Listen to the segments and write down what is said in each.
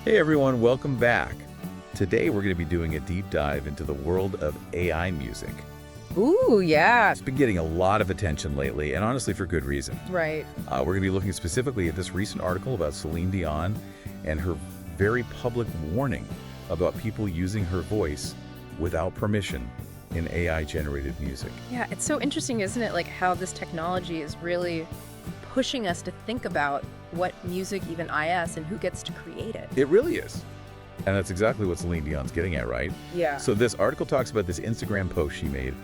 Hey everyone, welcome back. Today we're going to be doing a deep dive into the world of AI music. Ooh, yeah. It's been getting a lot of attention lately, and honestly for good reason. Right. We're going to be looking specifically at this recent article about Celine Dion and her very public warning about people using her voice without permission in AI-generated music. Yeah, it's so interesting, isn't it? Like how this technology is really pushing us to think about what music even is and who gets to create it. It really is. And that's exactly what Celine Dion's getting at, right? Yeah. So this article talks about this Instagram post she made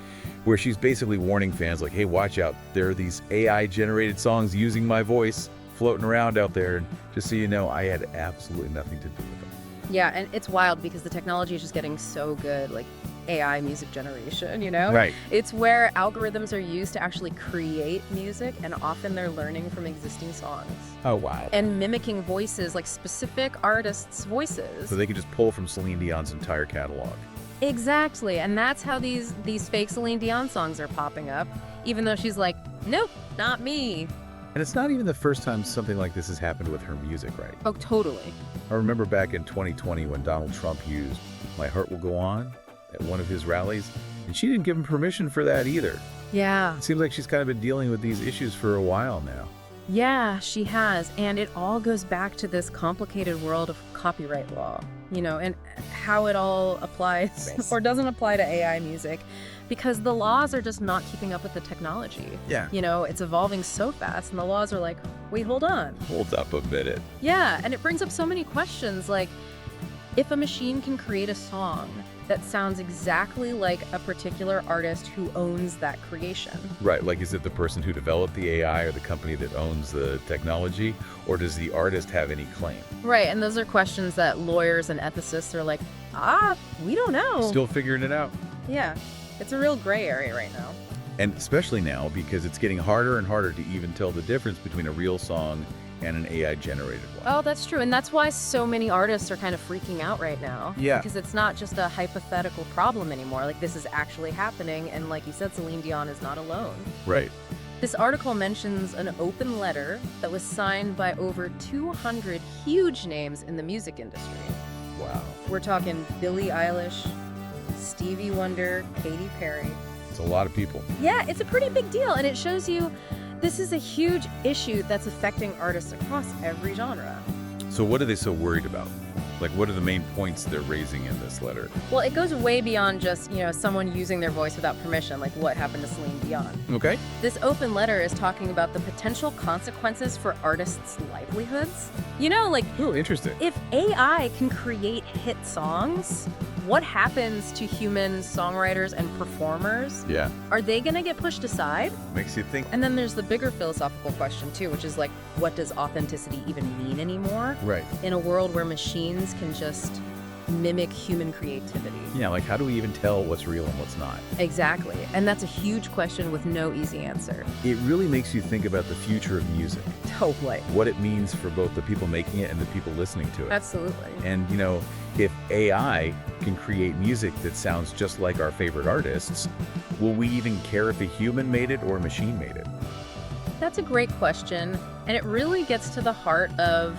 where she's basically warning fans like, hey, watch out. There are these AI-generated songs using my voice floating around out there. And just so you know, I had absolutely nothing to do with them. Yeah, and it's wild because the technology is just getting so good, like AI music generation, you know? Right. It's where algorithms are used to actually create music, and often they're learning from existing songs. Oh, wow. And mimicking voices, like specific artists' voices. So they could just pull from Celine Dion's entire catalog. Exactly, and that's how these fake Celine Dion songs are popping up, even though she's like, nope, not me. And it's not even the first time something like this has happened with her music, right? Oh, totally. I remember back in 2020 when Donald Trump used My Heart Will Go On at one of his rallies, and she didn't give him permission for that either. Yeah. It seems like she's kind of been dealing with these issues for a while now. Yeah, she has, and it all goes back to this complicated world of copyright law, you know, and how it all applies or doesn't apply to AI music, because the laws are just not keeping up with the technology. Yeah. You know, it's evolving so fast, and the laws are like, wait, hold on. Hold up a minute. Yeah, and it brings up so many questions, like, if a machine can create a song that sounds exactly like a particular artist who owns that creation. Right, like is it the person who developed the AI or the company that owns the technology, or does the artist have any claim? Right, and those are questions that lawyers and ethicists are like, we don't know. Still figuring it out. Yeah, it's a real gray area right now. And especially now because it's getting harder and harder to even tell the difference between a real song and an AI-generated one. Oh, that's true, and that's why so many artists are kind of freaking out right now. Yeah. Because it's not just a hypothetical problem anymore. Like, this is actually happening, and like you said, Celine Dion is not alone. Right. This article mentions an open letter that was signed by over 200 huge names in the music industry. Wow. We're talking Billie Eilish, Stevie Wonder, Katy Perry. It's a lot of people. Yeah, it's a pretty big deal, and it shows you this is a huge issue that's affecting artists across every genre. So what are they so worried about? Like, what are the main points they're raising in this letter? Well, it goes way beyond just, you know, someone using their voice without permission, like what happened to Celine Dion. Okay. This open letter is talking about the potential consequences for artists' livelihoods. You know, like, Oh, interesting. if AI can create hit songs, what happens to human songwriters and performers? Yeah. Are they going to get pushed aside? Makes you think. And then there's the bigger philosophical question, too, which is like, what does authenticity even mean anymore? Right. In a world where machines can just mimic human creativity. Yeah, like how do we even tell what's real and what's not? Exactly. And that's a huge question with no easy answer. It really makes you think about the future of music, Totally. what it means for both the people making it and the people listening to it. Absolutely. And, you know, if AI can create music that sounds just like our favorite artists, will we even care if a human made it or a machine made it? That's a great question. And it really gets to the heart of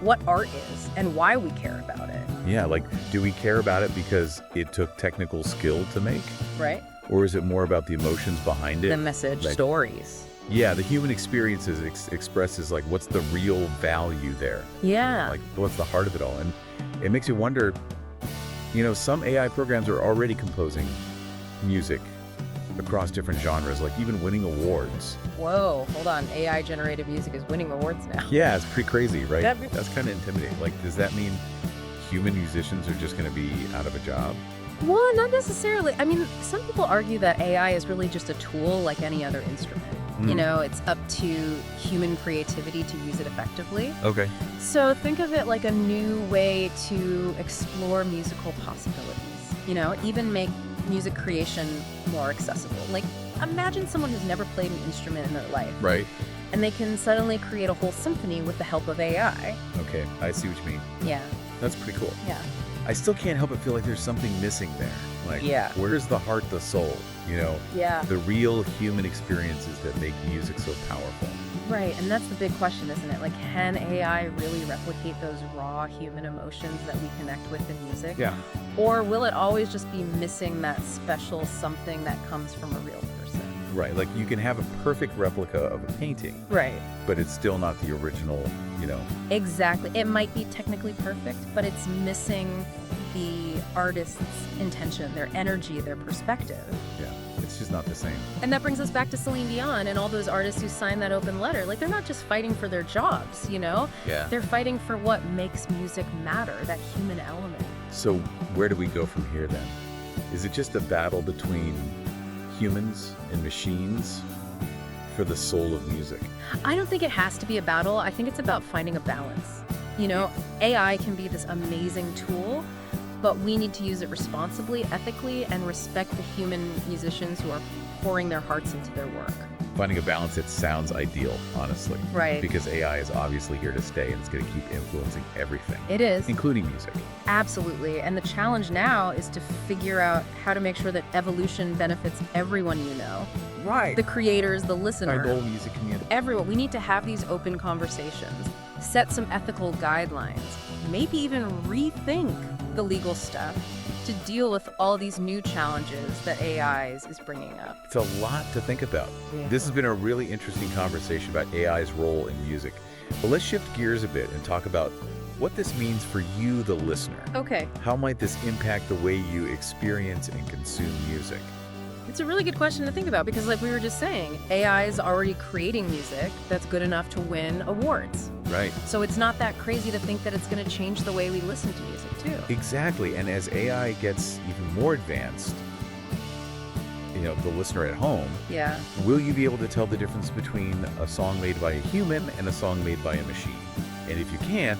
what art is and why we care about it, Yeah, like, do we care about it because it took technical skill to make? right? Or is it more about the emotions behind it? The message, Like- stories. Yeah, the human experience expresses, like, what's the real value there? Yeah. Like, what's the heart of it all? And it makes you wonder, you know, some AI programs are already composing music across different genres, like even winning awards. Whoa, hold on. AI generated music is winning awards now. Yeah, it's pretty crazy, right? That- That's kind of intimidating. Like, does that mean human musicians are just going to be out of a job? Well, not necessarily. I mean, some people argue that AI is really just a tool like any other instrument. You know, it's up to human creativity to use it effectively. Okay. So think of it like a new way to explore musical possibilities. You know, even make music creation more accessible. Like, imagine someone who's never played an instrument in their life, Right. and they can suddenly create a whole symphony with the help of AI. Okay, I see what you mean. Yeah, That's pretty cool. yeah. I still can't help but feel like there's something missing there. Like, Yeah. where's the heart, the soul? You know, Yeah. the real human experiences that make music so powerful. Right, and that's the big question, isn't it? Like, can AI really replicate those raw human emotions that we connect with in music? Yeah. Or will it always just be missing that special something that comes from a real person? Right, like you can have a perfect replica of a painting, Right. but it's still not the original, you know. Exactly. It might be technically perfect, but it's missing the artist's intention, their energy, their perspective. Yeah, it's just not the same. And that brings us back to Celine Dion and all those artists who signed that open letter. Like, they're not just fighting for their jobs, you know? Yeah. They're fighting for what makes music matter, that human element. So where do we go from here then? Is it just a battle between humans and machines for the soul of music? I don't think it has to be a battle. I think it's about finding a balance. You know, AI can be this amazing tool, but we need to use it responsibly, ethically, and respect the human musicians who are pouring their hearts into their work. Finding a balance that sounds ideal, honestly. Right. Because AI is obviously here to stay and it's going to keep influencing everything, It is. including music. Absolutely. And the challenge now is to figure out how to make sure that evolution benefits everyone you know. Right. The creators, the listener, whole music community. everyone. We need to have these open conversations, set some ethical guidelines, maybe even rethink the legal stuff to deal with all these new challenges that AI is bringing up. It's a lot to think about. Yeah. This has been a really interesting conversation about AI's role in music. But let's shift gears a bit and talk about what this means for you, the listener. Okay, How might this impact the way you experience and consume music? it's a really good question to think about because, like we were just saying, AI is already creating music that's good enough to win awards. Right. So it's not that crazy to think that it's going to change the way we listen to music, too. Exactly. And as AI gets even more advanced, you know, the listener at home, Yeah. will you be able to tell the difference between a song made by a human and a song made by a machine? And if you can't,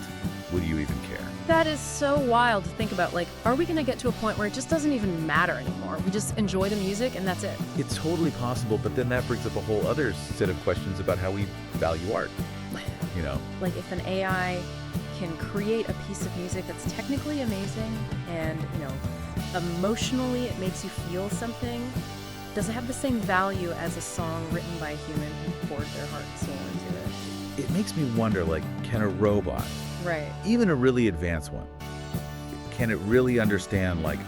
will you even care? That is so wild to think about. Like, are we going to get to a point where it just doesn't even matter anymore? We just enjoy the music and that's it. It's totally possible, but then that brings up a whole other set of questions about how we value art. You know, Like, if an AI can create a piece of music that's technically amazing and, you know, emotionally it makes you feel something, does it have the same value as a song written by a human who poured their heart and soul into it? it makes me wonder, like, can a robot, Right. even a really advanced one, can it really understand, like,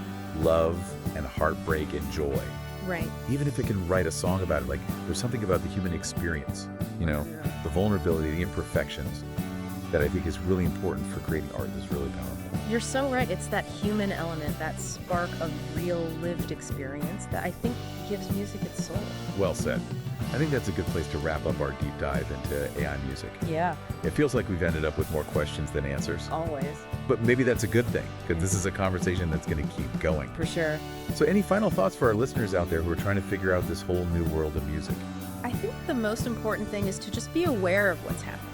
love and heartbreak and joy? Right. Even if it can write a song about it, like, there's something about the human experience, you know, the vulnerability, the imperfections, that I think is really important for creating art that's really powerful. You're so right. It's that human element, that spark of real lived experience that I think gives music its soul. Well said. I think that's a good place to wrap up our deep dive into AI music. Yeah, It feels like we've ended up with more questions than answers, always. but maybe that's a good thing, because this is a conversation that's going to keep going. For sure. So any final thoughts for our listeners out there who are trying to figure out this whole new world of music? I think the most important thing is to just be aware of what's happening.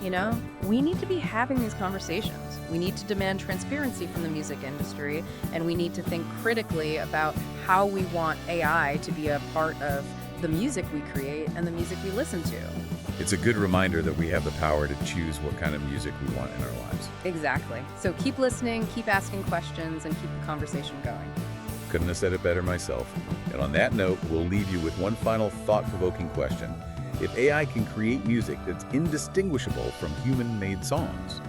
You know, we need to be having these conversations. We need to demand transparency from the music industry, and we need to think critically about how we want AI to be a part of the music we create and the music we listen to. It's a good reminder that we have the power to choose what kind of music we want in our lives. Exactly. So keep listening, keep asking questions, and keep the conversation going. Couldn't have said it better myself. And on that note, we'll leave you with one final thought-provoking question. If AI can create music that's indistinguishable from human-made songs,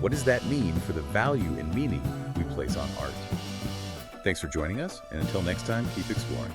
what does that mean for the value and meaning we place on art? Thanks for joining us, and until next time, keep exploring.